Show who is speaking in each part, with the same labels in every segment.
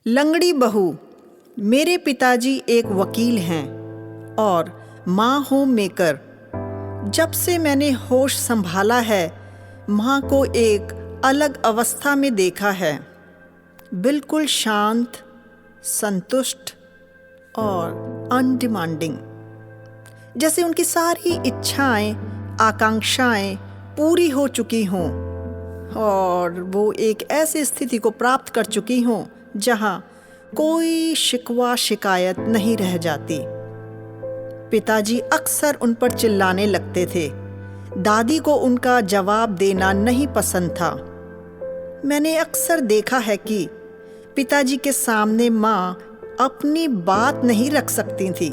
Speaker 1: लंगड़ी बहू। मेरे पिताजी एक वकील हैं और माँ होम मेकर। जब से मैंने होश संभाला है, माँ को एक अलग अवस्था में देखा है, बिल्कुल शांत, संतुष्ट और अनडिमांडिंग, जैसे उनकी सारी इच्छाएं, आकांक्षाएं पूरी हो चुकी हों और वो एक ऐसी स्थिति को प्राप्त कर चुकी हों जहां कोई शिकवा शिकायत नहीं रह जाती। पिताजी अक्सर उन पर चिल्लाने लगते थे। दादी को उनका जवाब देना नहीं पसंद था। मैंने अक्सर देखा है कि पिताजी के सामने माँ अपनी बात नहीं रख सकती थी,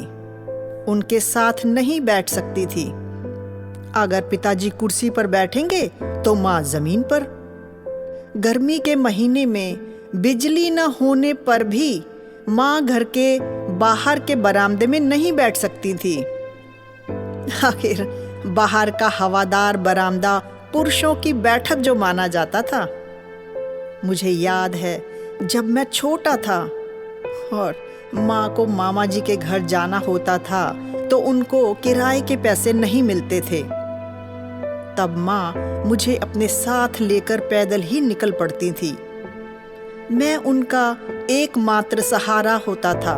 Speaker 1: उनके साथ नहीं बैठ सकती थी। अगर पिताजी कुर्सी पर बैठेंगे तो माँ जमीन पर। गर्मी के महीने में बिजली न होने पर भी माँ घर के बाहर के बरामदे में नहीं बैठ सकती थी। आखिर बाहर का हवादार बरामदा पुरुषों की बैठक जो माना जाता था। मुझे याद है जब मैं छोटा था और माँ को मामा जी के घर जाना होता था तो उनको किराए के पैसे नहीं मिलते थे। तब माँ मुझे अपने साथ लेकर पैदल ही निकल पड़ती थी। मैं उनका एकमात्र सहारा होता था।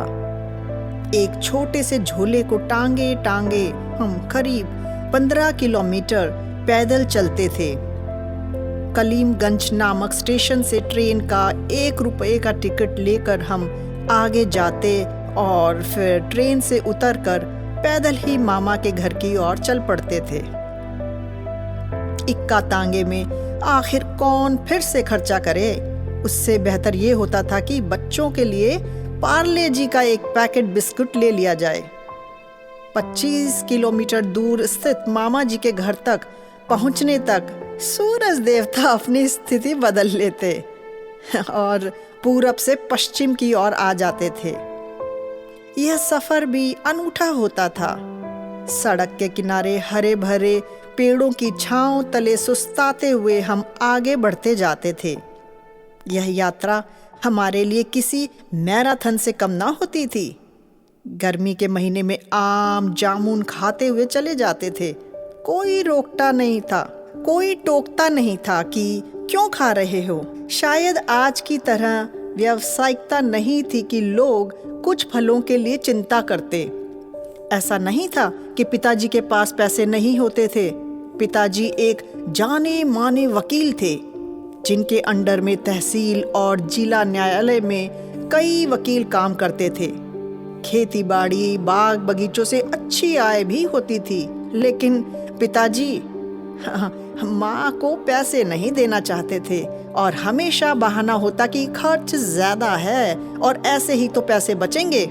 Speaker 1: एक छोटे से झोले को टांगे टांगे हम करीब 15 किलोमीटर पैदल चलते थे। कलीमगंज नामक स्टेशन से ट्रेन का 1 रुपये का टिकट लेकर हम आगे जाते और फिर ट्रेन से उतरकर पैदल ही मामा के घर की ओर चल पड़ते थे। इक्का तांगे में आखिर कौन फिर से खर्चा करे। उससे बेहतर ये होता था कि बच्चों के लिए पार्ले जी का एक पैकेट बिस्कुट ले लिया जाए। 25 किलोमीटर दूर स्थित मामा जी के घर तक पहुंचने तक सूरज देवता अपनी स्थिति बदल लेते और पूरब से पश्चिम की ओर आ जाते थे। यह सफर भी अनूठा होता था। सड़क के किनारे हरे भरे पेड़ों की छांव तले सुस्ताते हुए हम आगे बढ़ते जाते थे। यह यात्रा हमारे लिए किसी मैराथन से कम ना होती थी। गर्मी के महीने में आम जामुन खाते हुए चले जाते थे। कोई रोकता नहीं था, कोई टोकता नहीं था कि क्यों खा रहे हो। शायद आज की तरह व्यावसायिकता नहीं थी कि लोग कुछ फलों के लिए चिंता करते। ऐसा नहीं था कि पिताजी के पास पैसे नहीं होते थे। पिताजी एक जाने माने वकील थे जिनके अंडर में तहसील और जिला न्यायालय में कई वकील काम करते थे। खेती बाड़ी, बाग बगीचों से अच्छी आय भी होती थी, लेकिन पिताजी माँ को पैसे नहीं देना चाहते थे और हमेशा बहाना होता कि खर्च ज्यादा है और ऐसे ही तो पैसे बचेंगे।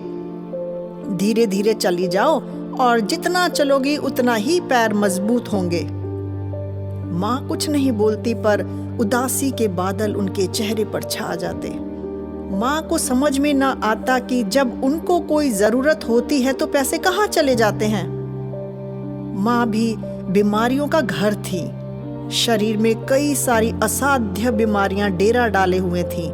Speaker 1: धीरे धीरे चली जाओ और जितना चलोगी उतना ही पैर मजबूत होंगे। माँ कुछ नहीं बोलती पर उदासी के बादल उनके चेहरे पर छा जाते। माँ को समझ में ना आता कि जब उनको कोई जरूरत होती है तो पैसे कहाँ चले जाते हैं। माँ भी बीमारियों का घर थी। शरीर में कई सारी असाध्य बीमारियां डेरा डाले हुए थीं।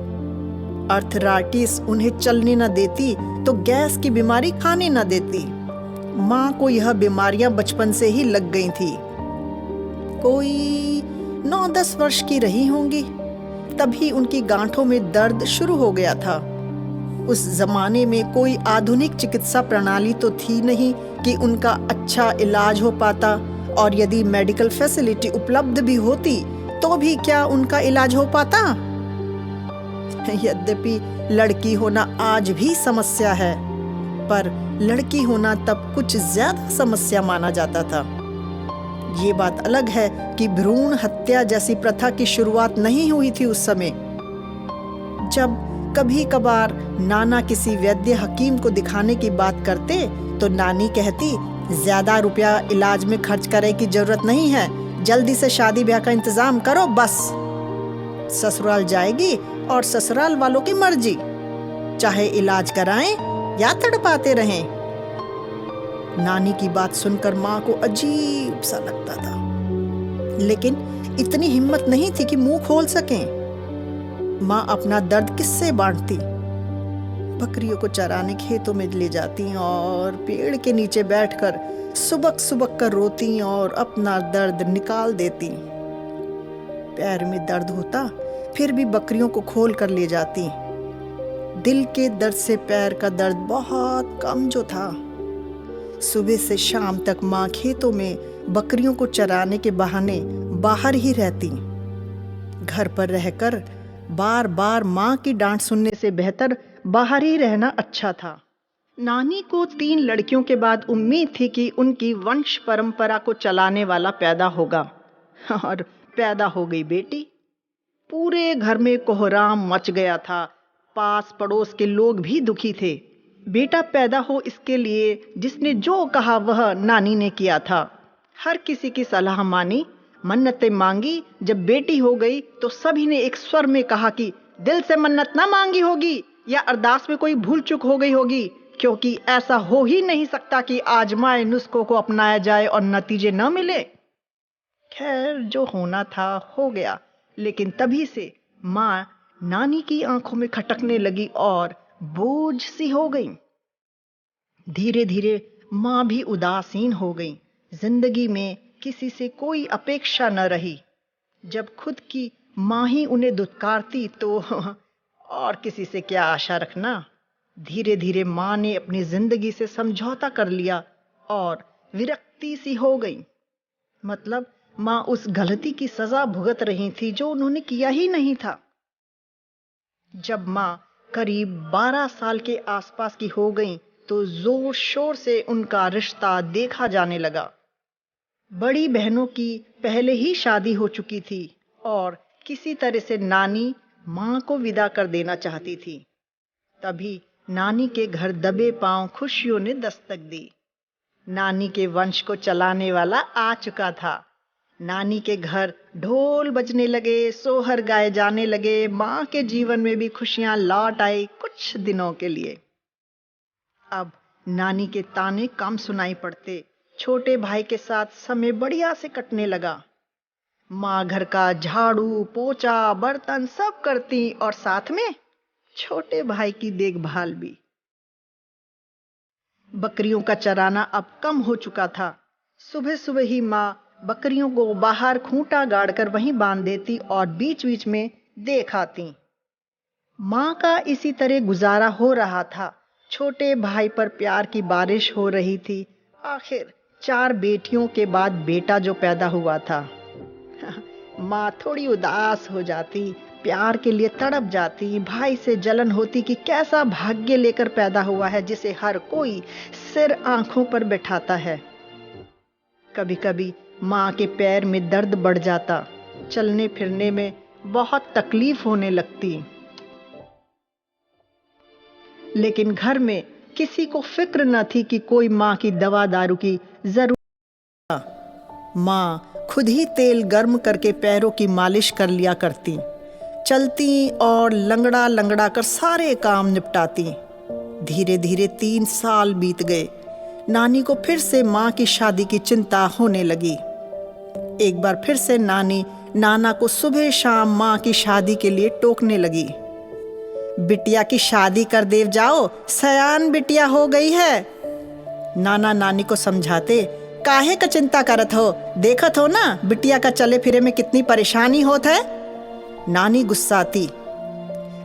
Speaker 1: अर्थराइटिस उन्हें चलने न देती तो गैस की बीमारी खाने न देती। माँ को यह बीमारियां बचपन से ही लग गई थी। कोई 9-10 वर्ष की रही होंगी, तभी उनकी गांठों में दर्द शुरू हो गया था। उस जमाने में कोई आधुनिक चिकित्सा प्रणाली तो थी नहीं कि उनका अच्छा इलाज हो पाता, और यदि मेडिकल फैसिलिटी उपलब्ध भी होती तो भी क्या उनका इलाज हो पाता। यद्यपि लड़की होना आज भी समस्या है, पर लड़की होना तब कुछ ज्यादा समस्या माना जाता था। ये बात अलग है कि भ्रूण हत्या जैसी प्रथा की शुरुआत नहीं हुई थी उस समय। जब कभी कभार नाना किसी वैद्य हकीम को दिखाने की बात करते तो नानी कहती, ज्यादा रुपया इलाज में खर्च करने की जरूरत नहीं है, जल्दी से शादी ब्याह का इंतजाम करो बस। ससुराल जाएगी और ससुराल वालों की मर्जी, चाहे इलाज कराएं या तड़पाते रहें। नानी की बात सुनकर माँ को अजीब सा लगता था, लेकिन इतनी हिम्मत नहीं थी कि मुंह खोल सकें। माँ अपना दर्द किससे बांटती। बकरियों को चराने खेतों में ले जाती और पेड़ के नीचे बैठकर सुबक सुबक कर रोती और अपना दर्द निकाल देती। पैर में दर्द होता फिर भी बकरियों को खोल कर ले जाती। दिल के दर्द से पैर का दर्द बहुत कम जो था। सुबह से शाम तक माँ खेतों में बकरियों को चराने के बहाने बाहर ही रहती। घर पर रहकर बार बार माँ की डांट सुनने से बेहतर बाहर ही रहना अच्छा था। नानी को 3 लड़कियों के बाद उम्मीद थी कि उनकी वंश परंपरा को चलाने वाला पैदा होगा, और पैदा हो गई बेटी। पूरे घर में कोहराम मच गया था। पास पड़ोस के लोग भी दुखी थे। बेटा पैदा हो इसके लिए जिसने जो कहा वह नानी ने किया था। हर किसी की सलाह मानी, मन्नतें मांगी। जब बेटी हो गई तो सभी ने एक स्वर में कहा कि दिल से मन्नत ना मांगी होगी या अरदास में कोई भूल चूक हो गई होगी, क्योंकि ऐसा हो ही नहीं सकता कि आजमाए नुस्खों को अपनाया जाए और नतीजे न मिले। खैर, जो होना था हो गया, लेकिन तभी से माँ नानी की आंखों में खटकने लगी और बोझ सी हो गई। धीरे धीरे माँ भी उदासीन हो गई। जिंदगी में किसी से कोई अपेक्षा न रही। जब खुद की माँ ही उन्हें दुत्कारती तो और किसी से क्या आशा रखना। धीरे धीरे माँ ने अपनी जिंदगी से समझौता कर लिया और विरक्ति सी हो गई। मतलब माँ उस गलती की सजा भुगत रही थी जो उन्होंने किया ही नहीं था। जब माँ करीब 12 साल के आसपास की हो गई तो जोर शोर से उनका रिश्ता देखा जाने लगा। बड़ी बहनों की पहले ही शादी हो चुकी थी और किसी तरह से नानी माँ को विदा कर देना चाहती थी। तभी नानी के घर दबे पांव खुशियों ने दस्तक दी। नानी के वंश को चलाने वाला आ चुका था। नानी के घर ढोल बजने लगे, सोहर गाए जाने लगे। माँ के जीवन में भी खुशियां लौट आई कुछ दिनों के लिए। अब नानी के ताने कम सुनाई पड़ते। छोटे भाई के साथ समय बढ़िया से कटने लगा। माँ घर का झाड़ू, पोछा, बर्तन सब करती और साथ में छोटे भाई की देखभाल भी। बकरियों का चराना अब कम हो चुका था। सुबह सुबह ही माँ बकरियों को बाहर खूंटा गाड़कर वहीं बांध देती और बीच बीच में देख आती। माँ का इसी तरह गुजारा हो रहा था। छोटे भाई पर प्यार की बारिश हो रही थी। आखिर 4 बेटियों के बाद बेटा जो पैदा हुआ था। माँ थोड़ी उदास हो जाती, प्यार के लिए तड़प जाती। भाई से जलन होती कि कैसा भाग्य लेकर पैदा हुआ है जिसे हर कोई सिर आंखों पर बैठाता है। कभी कभी माँ के पैर में दर्द बढ़ जाता। चलने फिरने में बहुत तकलीफ होने लगती। लेकिन घर में किसी को फिक्र न थी कि कोई माँ की दवा दारू की जरूरत। माँ खुद ही तेल गर्म करके पैरों की मालिश कर लिया करती। चलती और लंगड़ा लंगड़ा कर सारे काम निपटाती। धीरे धीरे 3 साल बीत गए। नानी को फिर से माँ की शादी की चिंता होने लगी। एक बार फिर से नानी नाना को सुबह शाम माँ की शादी के लिए टोकने लगी। बिटिया की शादी कर देव जाओ, सयान बिटिया हो गई है। नाना नानी को समझाते, काहे का चिंता करत हो, देखत हो ना बिटिया का चले फिरे में कितनी परेशानी होत है। नानी गुस्साती,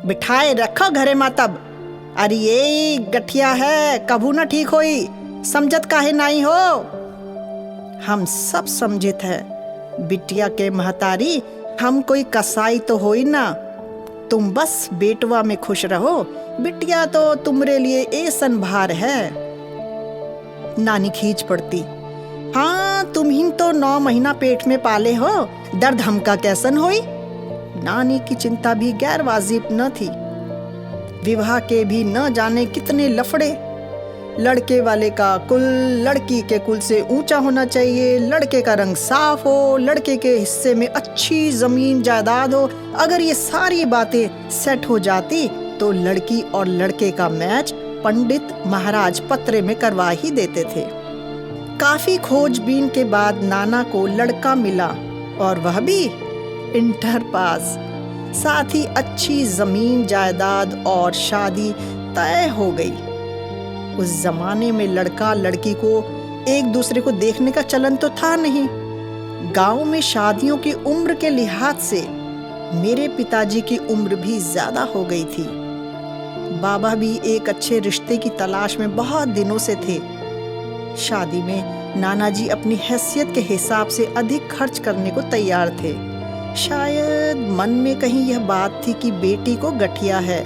Speaker 1: बिठाए रखो घरे माँ तब। अरे ये गठिया है, कभू ना ठीक होई, समझत काहे नहीं हो। हम सब समझित है बिटिया के महतारी, हम कोई कसाई तो होई ना। तुम बस बेटवा में खुश रहो, बिटिया तो तुम्हारे लिए ऐसन भार है। नानी खींच पड़ती, हाँ तुम ही तो 9 महीना पेट में पाले हो, दर्द हमका कैसन होई। नानी की चिंता भी गैर वाजिब न थी। विवाह के भी न जाने कितने लफड़े। लड़के वाले का कुल लड़की के कुल से ऊंचा होना चाहिए, लड़के का रंग साफ हो, लड़के के हिस्से में अच्छी जमीन जायदाद हो। अगर ये सारी बातें सेट हो जाती तो लड़की और लड़के का मैच पंडित महाराज पत्रे में करवा ही देते थे। काफी खोजबीन के बाद नाना को लड़का मिला और वह भी इंटर पास, साथ ही अच्छी जमीन जायदाद और शादी तय हो गई। उस जमाने में लड़का लड़की को एक दूसरे को देखने का चलन तो था नहीं। गांव में शादियों की उम्र के लिहाज से मेरे पिताजी की उम्र भी ज्यादा हो गई थी। बाबा भी एक अच्छे रिश्ते की तलाश में बहुत दिनों से थे। शादी में नाना जी अपनी हैसियत के हिसाब से अधिक खर्च करने को तैयार थे। शायद मन में कहीं यह बात थी कि बेटी को गठिया है,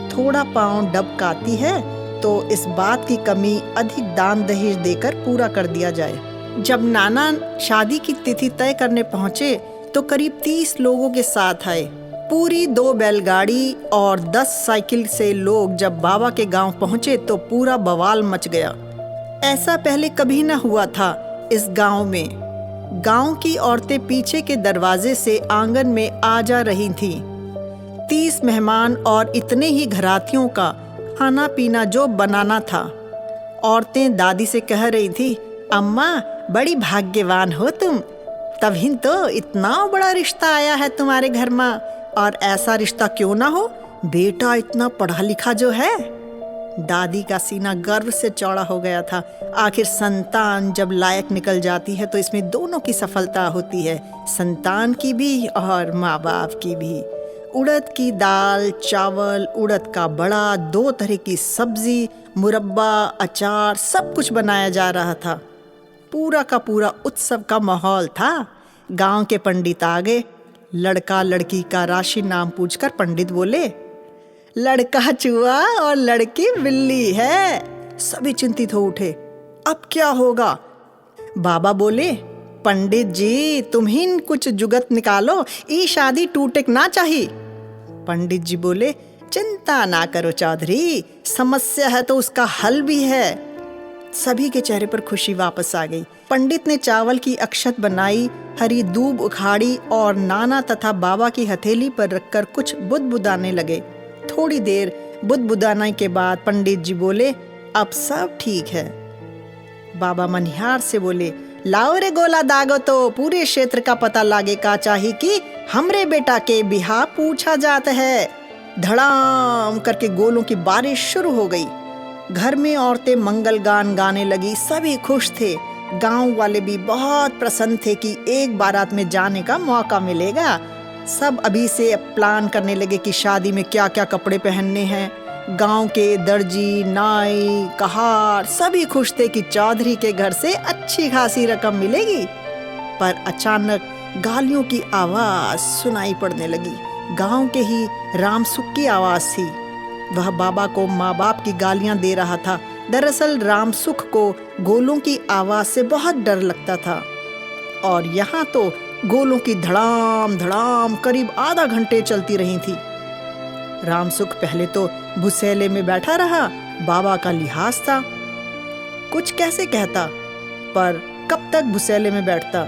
Speaker 1: थोड़ा पाँव डबकाती है, तो इस बात की कमी अधिक दान दहेज देकर पूरा कर दिया जाए। जब नाना शादी की तिथि तय करने पहुंचे तो करीब 30 लोगों के साथ आए। पूरी 2 बैलगाड़ी और 10 साइकिल से लोग जब बाबा के गांव पहुंचे तो पूरा बवाल मच गया। ऐसा पहले कभी न हुआ था इस गांव में। गांव की औरतें पीछे के दरवाजे से आंगन में आ जा रही थीं। 30 मेहमान और इतने ही घरातियों का खाना पीना जो बनाना था। औरतें दादी से कह रही थी, अम्मा बड़ी भाग्यवान हो तुम, तभी तो इतना बड़ा रिश्ता आया है तुम्हारे घर में। और ऐसा रिश्ता क्यों ना हो, बेटा इतना पढ़ा लिखा जो है। दादी का सीना गर्व से चौड़ा हो गया था। आखिर संतान जब लायक निकल जाती है तो इसमें दोनों की सफलता होती है, संतान की भी और माँ बाप की भी। उड़द की दाल, चावल, उड़द का बड़ा, 2 तरह की सब्जी, मुरब्बा, अचार, सब कुछ बनाया जा रहा था। पूरा का पूरा उत्सव का माहौल था। गांव के पंडित आ गए। लड़का लड़की का राशि नाम पूछकर पंडित बोले, लड़का चूहा और लड़की बिल्ली है। सभी चिंतित हो उठे। अब क्या होगा? बाबा बोले, पंडित जी तुम ही कुछ जुगत निकालो, ये शादी टूटे ना चाहिए। पंडित जी बोले, चिंता ना करो चौधरी, समस्या है तो उसका हल भी है। सभी के चेहरे पर खुशी वापस आ गई। पंडित ने चावल की अक्षत बनाई, हरी दूब उखाड़ी और नाना तथा बाबा की हथेली पर रखकर कुछ बुदबुदाने लगे। थोड़ी देर बुदबुदाने के बाद पंडित जी बोले, अब सब ठीक है। बाबा मनिहार से बोले, लाओ रे गोला दागो तो पूरे क्षेत्र का पता लागे का चाहिए कि हमरे बेटा के बिहार पूछा जाता है। धड़ाम करके गोलों की बारिश शुरू हो गई। घर में औरतें मंगल गान गाने लगी। सभी खुश थे। गांव वाले भी बहुत प्रसन्न थे कि एक बारात में जाने का मौका मिलेगा। सब अभी से प्लान करने लगे कि शादी में क्या क्या कपड़े पहनने हैं। गांव के दर्जी, नाई, कहार सभी खुश थे कि चौधरी के घर से अच्छी खासी रकम मिलेगी। पर अचानक गालियों की आवाज सुनाई पड़ने लगी। गांव के ही रामसुख की आवाज थी। वह बाबा को माँ बाप की गालियां दे रहा था। दरअसल रामसुख को गोलों की आवाज से बहुत डर लगता था और यहाँ तो गोलों की धड़ाम धड़ाम करीब आधा घंटे चलती रही थी। रामसुख पहले तो भुसेले में बैठा रहा। बाबा का लिहाज था, कुछ कैसे कहता, पर कब तक भुसेले में बैठता।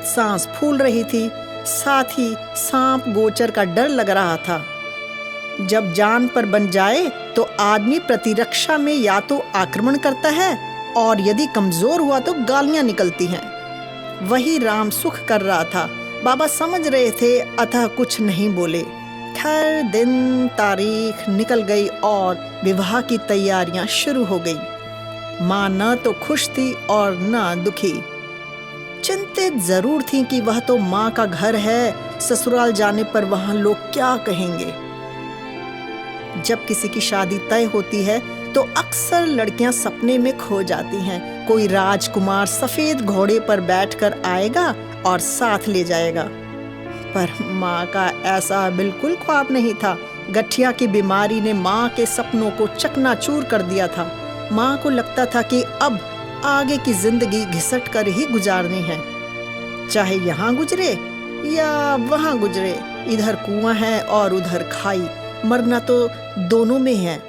Speaker 1: सांस फूल रही थी, साथ ही सांप गोचर का डर लग रहा था। जब जान पर बन जाए तो आदमी प्रतिरक्षा में या तो आक्रमण करता है और यदि कमजोर हुआ तो गालियां निकलती हैं। वही रामसुख कर रहा था। बाबा समझ रहे थे, अतः कुछ नहीं बोले। खैर दिन तारीख निकल गई और विवाह की तैयारियां शुरू हो गई। माँ न तो खुश थी और न दुखी। चिंतित जरूर थी कि वह तो माँ का घर है, ससुराल जाने पर वहां लोग क्या कहेंगे। जब किसी की शादी तय होती है तो अक्सर लड़कियां सपने में खो जाती हैं। कोई राजकुमार सफेद घोड़े पर बैठकर आएगा और साथ ले जाएगा। पर माँ का ऐसा बिल्कुल ख्वाब नहीं था। गठिया की बीमारी ने माँ के सपनों को चकनाचूर कर दिया था। माँ को लगता था कि अब आगे की जिंदगी घिसट कर ही गुजारनी है, चाहे यहाँ गुजरे या वहाँ गुजरे। इधर कुआं है और उधर खाई, मरना तो दोनों में है।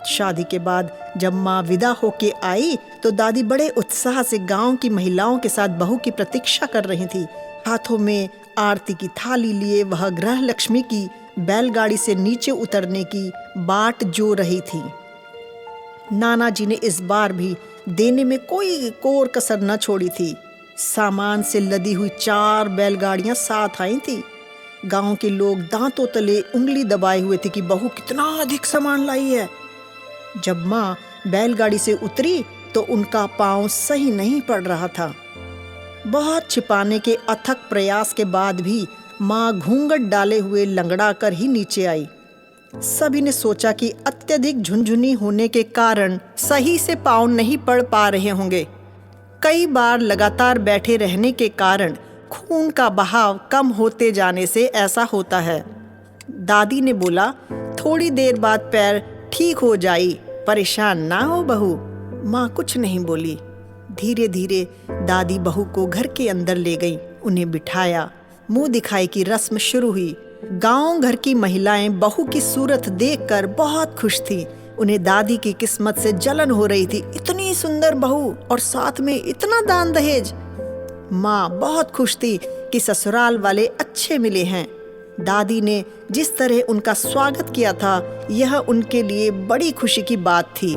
Speaker 1: शादी के बाद जब माँ विदा होके आई तो दादी बड़े उत्साह से गांव की महिलाओं के साथ बहू की प्रतीक्षा कर रही थी। हाथों में आरती की थाली लिए वह गृह लक्ष्मी की बैलगाड़ी से नीचे उतरने की बाट जो रही थी। नाना जी ने इस बार भी देने में कोई कोर कसर न छोड़ी थी। सामान से लदी हुई 4 बैलगाड़ियां साथ आई थी। गांव के लोग दांतों तले उंगली दबाए हुए थे कि बहू कितना अधिक सामान लाई है। जब माँ बैलगाड़ी से उतरी तो उनका पांव सही नहीं पड़ रहा था। बहुत छिपाने के अथक प्रयास के बाद भी माँ घूंघट डाले हुए लंगड़ा कर ही नीचे आई। सभी ने सोचा कि अत्यधिक झुनझुनी होने के कारण सही से पांव नहीं पड़ पा रहे होंगे। कई बार लगातार बैठे रहने के कारण खून का बहाव कम होते जाने से ऐसा होता है। दादी ने बोला, थोड़ी देर बाद पैर ठीक हो जाई, परेशान ना हो बहू। माँ कुछ नहीं बोली। धीरे धीरे दादी बहू को घर के अंदर ले गई, उन्हें बिठाया। मुंह दिखाई की रस्म शुरू हुई। गांव घर की महिलाएं बहू की सूरत देखकर बहुत खुश थी। उन्हें दादी की किस्मत से जलन हो रही थी। इतनी सुंदर बहू और साथ में इतना दान दहेज। माँ बहुत खुश थी कि ससुराल वाले अच्छे मिले हैं। दादी ने जिस तरह उनका स्वागत किया था, यह उनके लिए बड़ी खुशी की बात थी।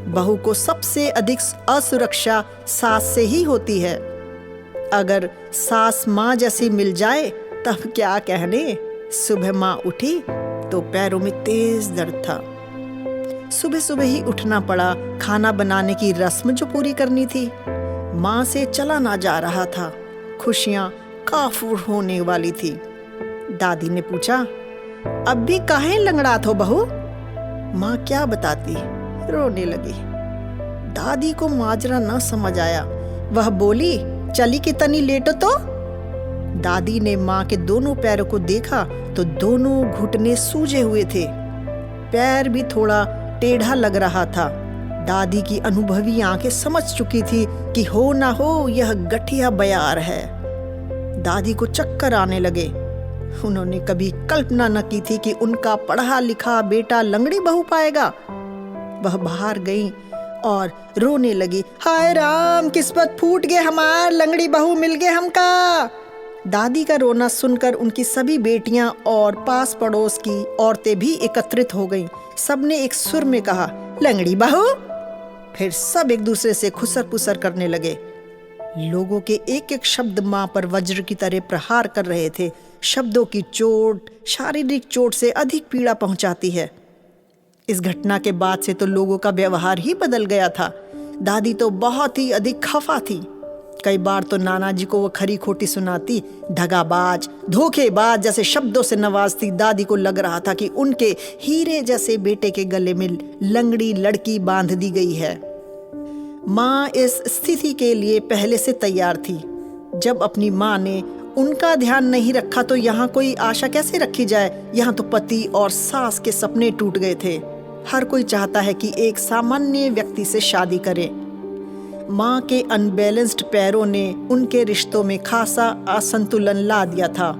Speaker 1: बहू को सबसे अधिक असुरक्षा सास से ही होती है। अगर सास माँ जैसी मिल जाए तब क्या कहने। सुबह माँ उठी तो पैरों में तेज दर्द था। सुबह सुबह ही उठना पड़ा। खाना बनाने की रस्म जो पूरी करनी थी, माँ से चला ना जा रहा था। खुशियाँ काफूर होने वाली थी। दादी ने पूछा, अब भी काहे लंगड़ात हो बहू? माँ क्या बताती, रोने लगी। दादी को माजरा न समझ आया। वह बोली, चली कि तनी लेटो तो। दादी ने माँ के दोनों पैरों को देखा तो दोनों घुटने सूजे हुए थे। पैर भी थोड़ा टेढ़ा लग रहा था। दादी की अनुभवी आंखें समझ चुकी थी कि हो ना हो यह गठिया बयार है। दादी को चक्कर आने लगे। उन्होंने कभी कल्पना न की थी कि उनका पढ़ा लिखा बेटा लंगड़ी बहू पाएगा। वह बाहर गई और रोने लगी, हाय राम, किस्मत फूट गए हमार, लंगड़ी बहू मिल गए हमका। दादी का रोना सुनकर उनकी सभी बेटियां और पास पड़ोस की औरतें भी एकत्रित हो गईं। सबने एक सुर में कहा, लंगड़ी बहू। फिर सब एक दूसरे से खुसर पुसर करने लगे। लोगों के एक एक शब्द माँ पर वज्र की तरह प्रहार कर रहे थे। शब्दों की चोट शारीरिक चोट से अधिक पीड़ा पहुंचाती है। इस घटना के बाद से तो लोगों का व्यवहार ही बदल गया था। दादी तो बहुत ही अधिक खफा थी। कई बार तो नाना जी को वो खरी खोटी सुनाती, दगाबाज, धोखेबाज जैसे शब्दों से नवाजती। दादी को लग रहा था कि उनके हीरे जैसे बेटे के गले में लंगड़ी लड़की बांध दी गई है। माँ इस स्थिति के लिए पहले से तैयार थी। जब अपनी माँ ने उनका ध्यान नहीं रखा तो यहाँ कोई आशा कैसे रखी जाए। यहाँ तो पति और सास के सपने टूट गए थे। हर कोई चाहता है कि एक सामान्य व्यक्ति से शादी करे। माँ के अनबैलेंस्ड पैरों ने उनके रिश्तों में खासा असंतुलन ला दिया था।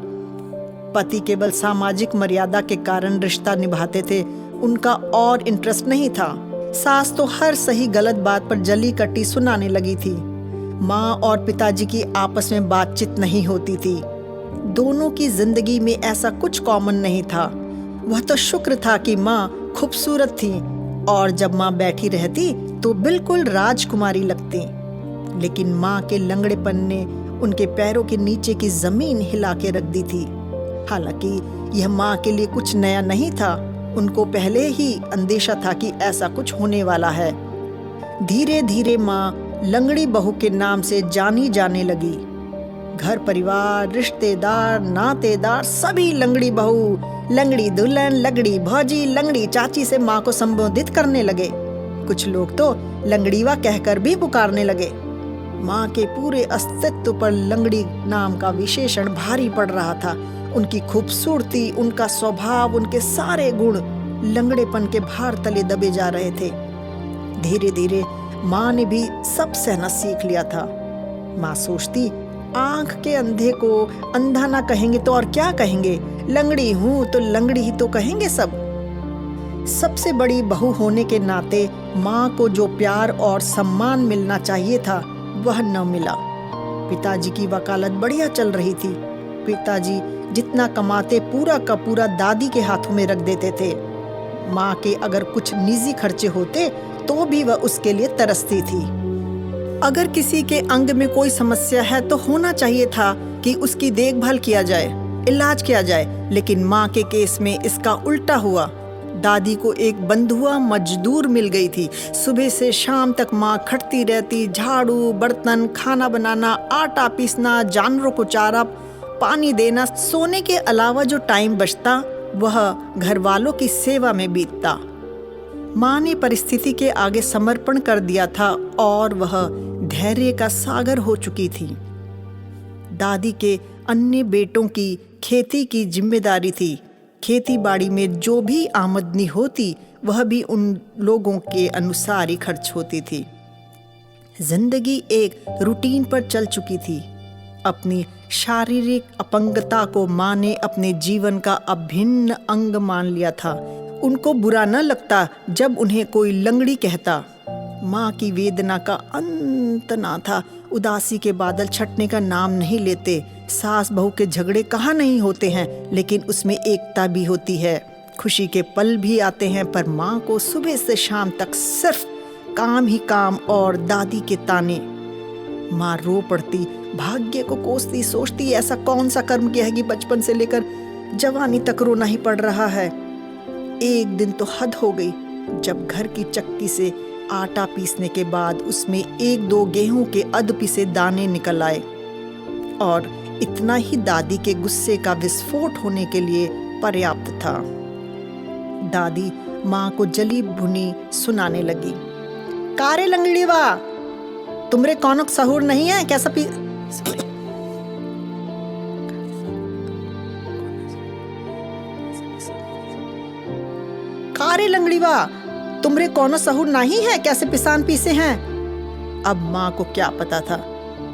Speaker 1: पति केवल सामाजिक मर्यादा के कारण रिश्ता निभाते थे, उनका और इंटरेस्ट नहीं था। सास तो हर सही गलत बात पर जली कटी सुनाने लगी थी। माँ और पिताजी की आपस में बातचीत नहीं होती थी। दोनों की जिंदगी में ऐसा कुछ कॉमन नहीं था। वह तो शुक्र था कि माँ खूबसूरत थी और जब माँ बैठी रहती तो बिल्कुल राजकुमारी लगती। लेकिन माँ के लंगड़ेपन ने उनके पैरों के नीचे की जमीन हिला के रख दी थी। हालांकि यह माँ के लिए कुछ नया नहीं था। उनको पहले ही अंदेशा था कि ऐसा कुछ होने वाला है। धीरे धीरे माँ लंगड़ी बहू के नाम से जानी जाने लगी। घर परिवार, रिश्तेदार, नातेदार सभी लंगड़ी बहू, लंगड़ी दुल्हन, लंगड़ी भौजी, लंगड़ी चाची से माँ को संबोधित करने लगे। कुछ लोग तो लंगड़ीवा कहकर भी पुकारने लगे। माँ के पूरे अस्तित्व पर लंगड़ी नाम का विशेषण भारी पड़ रहा था। उनकी खूबसूरती, उनका स्वभाव, उनके सारे गुण लंगड़ेपन के भार तले दबे जा रहे थे। धीरे धीरे माँ ने भी सब सहना सीख लिया था। माँ सोचती, आंख के अंधे को अंधा ना कहेंगे तो और क्या कहेंगे। लंगड़ी हूँ तो लंगड़ी ही तो कहेंगे सब। सबसे बड़ी बहू होने के नाते माँ को जो प्यार और सम्मान मिलना चाहिए था वह न मिला। पिताजी की वकालत बढ़िया चल रही थी। पिताजी जितना कमाते पूरा का पूरा दादी के हाथों में रख देते थे। माँ के अगर कुछ निजी खर्चे होते तो भी वह उसके लिए तरसती थी। अगर किसी के अंग में कोई समस्या है तो होना चाहिए था कि उसकी देखभाल किया जाए। इलाज किया जाए। लेकिन माँ के केस में इसका उल्टा हुआ। दादी को एक बंधुआ मजदूर मिल गई थी। सुबह से शाम तक माँ खटती रहती, झाड़ू, बर्तन, खाना बनाना, आटा पीसना, जानवरों को चारा पानी देना। सोने के अलावा जो टाइम बचता वह घर वालों की सेवा में बीतता। माँ ने परिस्थिति के आगे समर्पण कर दिया था और वह धैर्य का सागर हो चुकी थी। दादी के अन्य बेटों की खेती की जिम्मेदारी थी। खेती बाड़ी में जो भी आमदनी होती वह भी उन लोगों के अनुसार ही खर्च होती थी। जिंदगी एक रूटीन पर चल चुकी थी। अपनी शारीरिक अपंगता को माँ ने अपने जीवन का अभिन्न अंग मान लिया था। उनको बुरा न लगता जब उन्हें कोई लंगड़ी कहता। माँ की वेदना का अंत ना था। उदासी के बादल छटने का नाम नहीं लेते। सास बहू के झगड़े कहाँ नहीं होते हैं, लेकिन उसमें एकता भी होती है। खुशी के पल भी आते हैं, पर माँ को सुबह से शाम तक सिर्फ काम ही काम और दादी के ताने। माँ रो पड़ती, भाग्य को कोसती, सोचती ऐसा कौन सा कर्म किया है कि बचपन से लेकर जवानी तक रोना ही पड़ रहा है। एक दिन तो हद हो गई जब घर की चक्की से आटा पीसने के बाद उसमें 1-2 गेहूं के अध पिसे दाने निकल आए, और इतना ही दादी के गुस्से का विस्फोट होने के लिए पर्याप्त था। दादी माँ को जली भुनी सुनाने लगी। कारे लंगड़ीवा, तुमरे कौनक सहूर नहीं है कैसा कारे लंगड़ीवा, तुमरे कौनो सहूर नहीं है कैसे पिसान पीसे हैं। अब माँ को क्या पता था,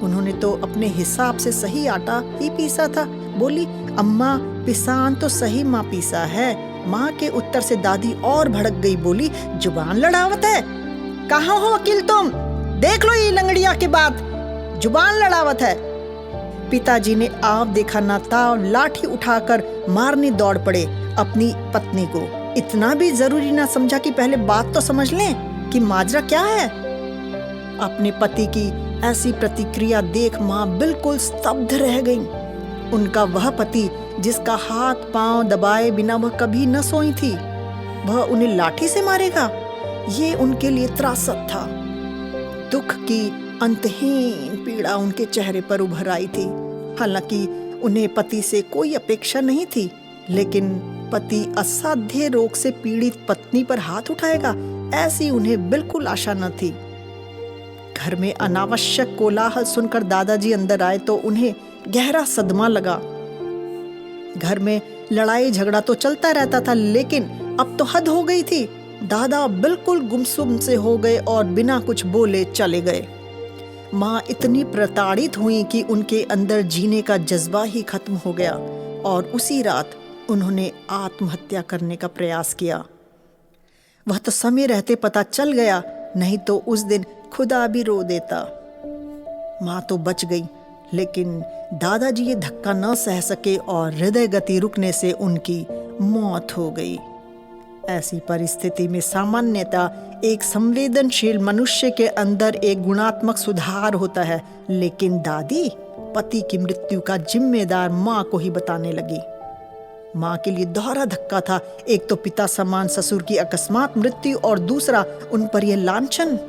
Speaker 1: उन्होंने तो अपने हिसाब से सही आटा ही पीसा था। बोली, अम्मा पिसान तो सही माँ पीसा है। माँ के उत्तर से दादी और भड़क गई। बोली, जुबान लड़ावत है। कहाँ हो वकील तुम? देख लो ये लंगड़िया के बात, जुबान लड़ावत है। पिताजी ने आप देखा ना ताव लाठी उठाकर मारने दौड़ पड़े अपनी पत्नी को। इतना भी जरूरी ना समझा कि पहले बात तो समझ लें कि माजरा क्या है। अपने पति की ऐसी प्रतिक्रिया देख माँ बिल्कुल स्तब्ध रह गई। उनका वह पति जिसका हाथ पांव दबाए बिना वह कभी न सोई थी, वह उन्हें लाठी से मारेगा, ये उनके लिए त्रासद था। दुख की अंतहीन पीड़ा उनके चेहरे पर उभर आई थी। हालांकि उन्हें पति से कोई अपेक्षा नहीं थी, लेकिन पति असाध्य रोग से पीड़ित पत्नी पर हाथ उठाएगा, ऐसी उन्हें बिल्कुल आशा न थी। घर में अनावश्यक कोलाहल सुनकर दादाजी अंदर आए तो उन्हें गहरा सदमा लगा। घर में लड़ाई झगड़ा तो चलता रहता था, लेकिन अब तो हद हो गई थी। दादा बिल्कुल गुमसुम से हो गए और बिना कुछ बोले चले गए। माँ इतनी प्रताड़ित हुई कि उनके अंदर जीने का जज्बा ही खत्म हो गया, और उसी रात उन्होंने आत्महत्या करने का प्रयास किया। वह तो समय रहते पता चल गया, नहीं तो उस दिन खुदा भी रो देता। माँ तो बच गई, लेकिन दादाजी ये धक्का न सह सके और हृदय गति रुकने से उनकी मौत हो गई। ऐसी परिस्थिति में सामान्यतः एक संवेदनशील मनुष्य के अंदर एक गुणात्मक सुधार होता है, लेकिन दादी पति की मृत्यु का जिम्मेदार माँ को ही बताने लगी। माँ के लिए दोहरा धक्का था, एक तो पिता समान ससुर की अकस्मात मृत्यु और दूसरा उन पर यह लांछन।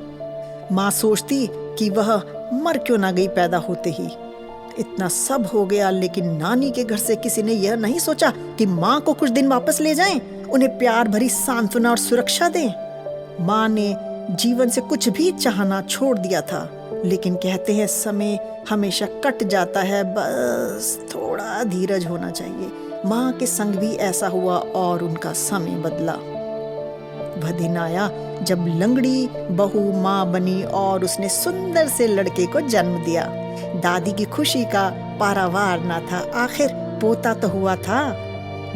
Speaker 1: माँ सोचती कि वह मर क्यों ना गई पैदा होते ही। इतना सब हो गया, लेकिन नानी के घर से किसी ने यह नहीं सोचा कि माँ को कुछ दिन वापस ले जाएं, उन्हें प्यार भरी सांत्वना और सुरक्षा दें। माँ ने जीवन से कुछ भी चाहना छोड़ दिया था, लेकिन कहते हैं समय हमेशा कट जाता है, बस थोड़ा धीरज होना चाहिए। माँ के संग भी ऐसा हुआ और उनका समय बदला। वह दिन आया जब लंगड़ी बहू माँ बनी और उसने सुंदर से लड़के को जन्म दिया। दादी की खुशी का पारावार ना था, आखिर पोता तो हुआ था।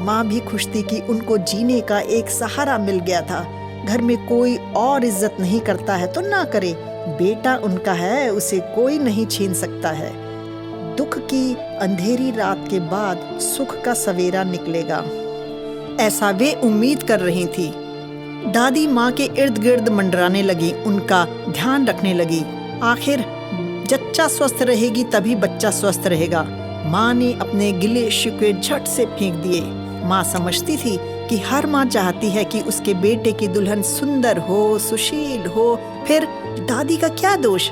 Speaker 1: माँ भी खुश थी कि उनको जीने का एक सहारा मिल गया था। घर में कोई और इज्जत नहीं करता है तो ना करे, बेटा उनका है, उसे कोई नहीं छीन सकता है। दुख की अंधेरी रात के बाद सुख का सवेरा निकलेगा, ऐसा वे उम्मीद कर रही थी। दादी माँ के इर्द गिर्द मंडराने लगी, उनका ध्यान रखने लगी। आखिर जच्चा स्वस्थ रहेगी तभी बच्चा स्वस्थ रहेगा। माँ ने अपने गिले शिकवे झट से फेंक दिए। माँ समझती थी कि हर माँ चाहती है कि उसके बेटे की दुल्हन सुंदर हो, सुशील हो। फिर दादी का क्या दोष?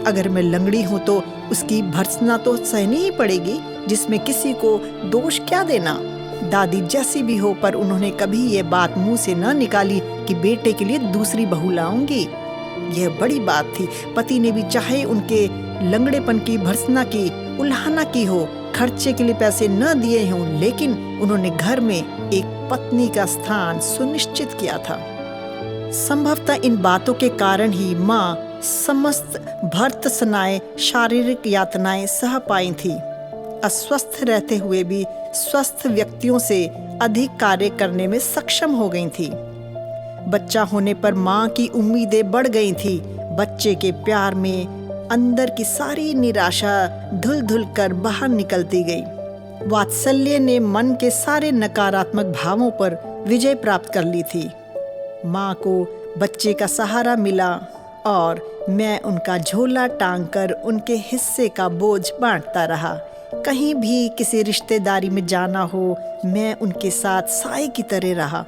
Speaker 1: अगर मैं लंगड़ी हूँ तो उसकी भर्त्सना तो सहनी ही पड़ेगी, जिसमें किसी को दोष क्या देना। दादी जैसी भी हो, पर उन्होंने कभी ये बात मुंह से न निकाली कि बेटे के लिए दूसरी बहू लाऊंगी। यह बड़ी बात थी। पति ने भी चाहे उनके लंगड़ेपन की भर्त्सना की उल्हाना की हो, खर्चे के लिए पैसे न दिए हों, लेकिन उन्होंने घर में एक पत्नी का स्थान सुनिश्चित किया था। संभवतः इन बातों के कारण ही माँ समस्त भर्त्सनाएं, शारीरिक यातनाएं सह पाई थी। अस्वस्थ रहते हुए भी स्वस्थ व्यक्तियों से अधिक कार्य करने में सक्षम हो गई थी। बच्चा होने पर माँ की उम्मीदें बढ़ गई थी। बच्चे के प्यार में अंदर की सारी निराशा धुल धुल कर बाहर निकलती गई। वात्सल्य ने मन के सारे नकारात्मक भावों पर विजय प्राप्त कर ली थी। माँ को बच्चे का सहारा मिला और मैं उनका झोला टांग कर उनके हिस्से का बोझ बांटता रहा। कहीं भी किसी रिश्तेदारी में जाना हो, मैं उनके साथ साए की तरह रहा।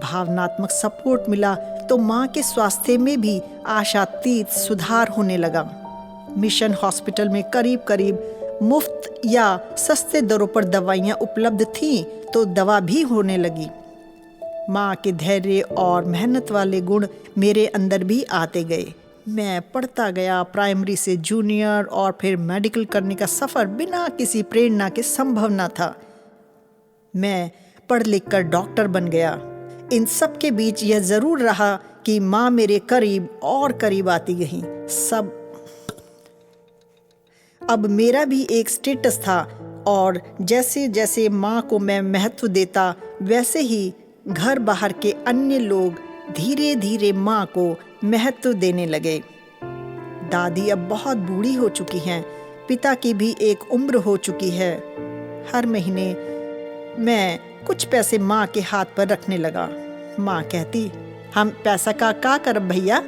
Speaker 1: भावनात्मक सपोर्ट मिला तो माँ के स्वास्थ्य में भी आशातीत सुधार होने लगा। मिशन हॉस्पिटल में करीब करीब मुफ्त या सस्ते दरों पर दवाइयाँ उपलब्ध थीं, तो दवा भी होने लगी। माँ के धैर्य और मेहनत वाले गुण मेरे अंदर भी आते गए। मैं पढ़ता गया। प्राइमरी से जूनियर और फिर मेडिकल करने का सफ़र बिना किसी प्रेरणा के संभव न था। मैं पढ़ लिख कर डॉक्टर बन गया। इन सब के बीच यह ज़रूर रहा कि माँ मेरे करीब और करीब आती गई। सब अब मेरा भी एक स्टेटस था, और जैसे जैसे माँ को मैं महत्व देता, वैसे ही घर बाहर के अन्य लोग धीरे धीरे माँ को महत्व देने लगे। दादी अब बहुत बूढ़ी हो चुकी हैं। पिता की भी एक उम्र हो चुकी है। हर महीने मैं कुछ पैसे माँ के हाथ पर रखने लगा। माँ कहती, हम पैसा का करब भैया।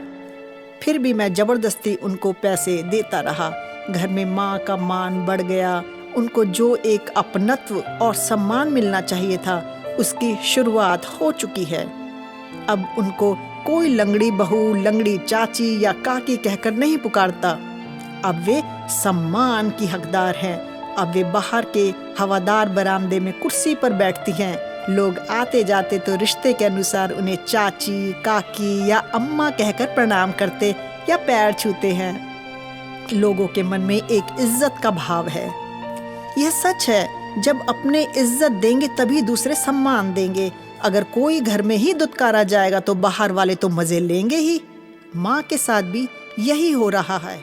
Speaker 1: फिर भी मैं जबरदस्ती उनको पैसे देता रहा। घर में माँ का मान बढ़ गया। उनको जो एक अपनत्व और सम्मान मिलना चाहिए था, उसकी शुरुआत हो चुकी है। अब उनको कोई लंगड़ी बहू, लंगड़ी चाची या काकी कहकर नहीं पुकारता। अब वे सम्मान की हकदार हैं। अब वे बाहर के हवादार बरामदे में कुर्सी पर बैठती हैं। लोग आते जाते तो रिश्ते के अनुसार उन्हें चाची, काकी या अम्मा कहकर प्रणाम करते या पैर छूते हैं। लोगों के मन में एक इज्जत का भाव है। यह सच है, जब अपने इज्जत देंगे तभी दूसरे सम्मान देंगे। अगर कोई घर में ही दुत्कारा जाएगा तो बाहर वाले तो मजे लेंगे ही। माँ के साथ भी यही हो रहा है।